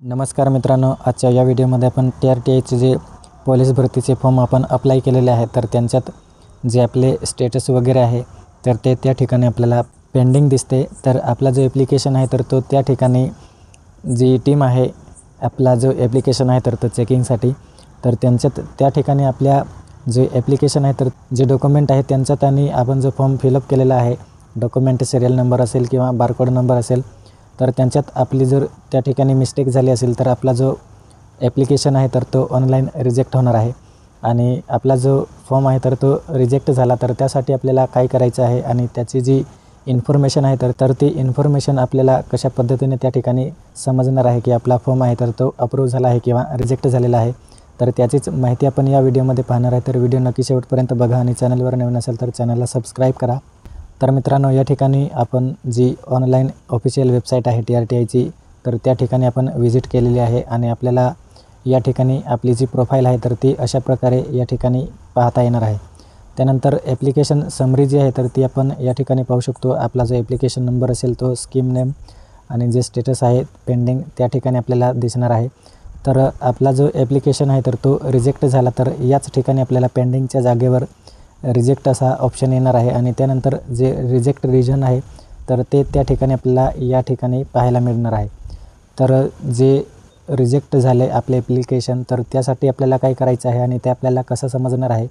नमस्कार मित्रांनो, आजच्या या व्हिडिओमध्ये आपण TRTIचे जे पोलीस भरतीचे फॉर्म आपण अप्लाय केलेले आहे तर त्यांच्यात जे आपले स्टेटस वगैरे आहे तर ते त्या ठिकाणी आपल्याला पेंडिंग दिसते। तर आपला जो ॲप्लिकेशन आहे तर तो त्या ठिकाणी जी टीम आहे, आपला जो ॲप्लिकेशन आहे तर तो चेकिंगसाठी, तर त्यांच्यात त्या ठिकाणी आपल्या जे ॲप्लिकेशन आहे तर जे डॉक्युमेंट आहे त्यांच्यात आणि आपण जो फॉर्म फिलअप केलेला आहे, डॉक्युमेंट सिरियल नंबर असेल किंवा बारकोड नंबर असेल, तर त्यांच्यात आपली जर त्या ठिकाणी मिस्टेक झाली असेल तर आपला जो ॲप्लिकेशन आहे तर तो ऑनलाईन रिजेक्ट होणार आहे। आणि आपला जो फॉर्म आहे तर तो रिजेक्ट झाला तर त्यासाठी आपल्याला काय करायचं आहे आणि त्याची जी इन्फॉर्मेशन आहे तर ती इन्फॉर्मेशन आपल्याला कशा पद्धतीने त्या ठिकाणी समजणार आहे की आपला फॉर्म आहे तर तो अप्रूव्ह झाला आहे किंवा रिजेक्ट झालेला आहे, तर त्याचीच माहिती आपण या व्हिडिओमध्ये पाहणार आहे। तर व्हिडिओ नक्की शेवटपर्यंत बघा आणि चॅनलवर नवीन असेल तर चॅनलला सबस्क्राईब करा। तर मित्रांनो, या ठिकाणी आपण जी ऑनलाईन ऑफिशियल वेबसाईट आहे TRTIची, तर त्या ठिकाणी आपण व्हिजिट केलेली आहे आणि आपल्याला या ठिकाणी आपली जी प्रोफाईल आहे तर ती अशा प्रकारे या ठिकाणी पाहता येणार आहे। त्यानंतर ॲप्लिकेशन समरी जी आहे तर ती आपण या ठिकाणी पाहू शकतो। आपला जो ॲप्लिकेशन नंबर असेल तो, स्कीम नेम आणि जे स्टेटस आहे पेंडिंग त्या ठिकाणी आपल्याला दिसणार आहे। तर आपला जो ॲप्लिकेशन आहे तर तो रिजेक्ट झाला तर याच ठिकाणी आपल्याला पेंडिंगच्या जागेवर रिजेक्ट असा ऑप्शन येणार आहे आणि त्यानंतर जे रिजेक्ट रिजन आहे तर ते त्या ठिकाणी आपल्याला या ठिकाणी पाहायला मिळणार आहे। तर जे रिजेक्ट झाले आपले ॲप्लिकेशन तर त्यासाठी आपल्याला काय करायचं आहे आणि ते आपल्याला कसं समजणार आहे,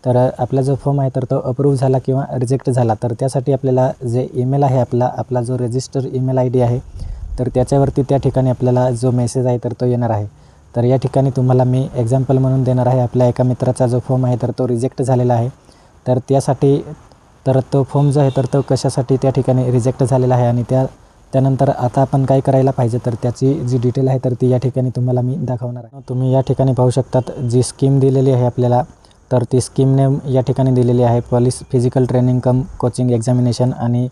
तर आपला जो फॉर्म आहे तर तो अप्रूव्ह झाला किंवा रिजेक्ट झाला तर त्यासाठी आपल्याला जे ईमेल आहे आपला जो रजिस्टर ईमेल ID आहे तर त्याच्यावरती त्या ठिकाणी आपल्याला जो मेसेज आहे तर तो येणार आहे। तर या ठिकाणी तुम्हाला मी एक्झाम्पल म्हणून देणार आहे, आपल्या एका मित्राचा जो फॉर्म आहे तर तो रिजेक्ट झालेला आहे, तर त्यासाठी तर तो फॉर्म जो आहे तर तो कशासाठी त्या ठिकाणी रिजेक्ट झालेला आहे आणि त्यानंतर आता आपण काय करायला पाहिजे तर त्याची जी डिटेल आहे तर ती या ठिकाणी तुम्हाला मी दाखवणार आहे। तुम्ही या ठिकाणी पाहू शकतात जी स्कीम दिलेली आहे आपल्याला, तर ती स्कीम नेम या ठिकाणी दिलेली आहे पोलीस फिजिकल ट्रेनिंग कम कोचिंग एक्झामिनेशन, आणि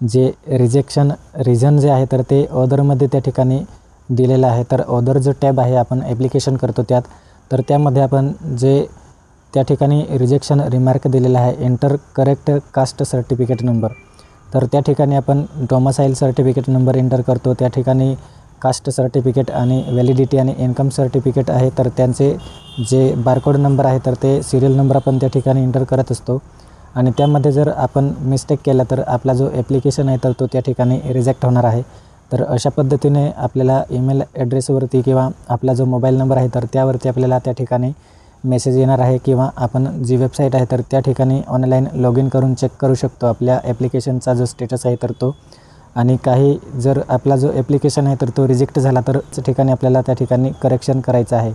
जे रिजेक्शन रिझन जे आहे तर ते ऑदरमध्ये त्या ठिकाणी दिलेलं आहे। तर ऑदर जो टॅब आहे आपण ॲप्लिकेशन करतो त्यात, तर त्यामध्ये आपण जे त्या ठिकाणी रिजेक्शन रिमार्क दिलेला आहे, enter correct caste certificate number, तर त्या ठिकाणी आपण डोमासाईल सर्टिफिकेट नंबर एंटर करतो, त्या ठिकाणी कास्ट सर्टिफिकेट आणि व्हॅलिडिटी आणि इन्कम सर्टिफिकेट आहे तर त्यांचे जे बारकोड नंबर आहे तर ते सिरियल नंबर आपण त्या ठिकाणी एंटर करत असतो आणि त्यामध्ये जर आपण मिस्टेक केला तर आपला जो ॲप्लिकेशन आहे तर तो त्या ठिकाणी रिजेक्ट होणार आहे। तर अशा पद्धतीने आपल्याला ईमेल ॲड्रेसवरती किंवा आपला जो मोबाईल नंबर आहे तर त्यावरती आपल्याला त्या ठिकाणी मेसेज येणार आहे किंवा आपण जी वेबसाईट आहे तर त्या ठिकाणी ऑनलाईन लॉग इन करून चेक करू शकतो आपल्या ॲप्लिकेशनचा जो स्टेटस आहे तर तो, आणि काही जर आपला जो ॲप्लिकेशन आहे तर तो रिजेक्ट झाला तर त्या ठिकाणी आपल्याला त्या ठिकाणी करेक्शन करायचं आहे।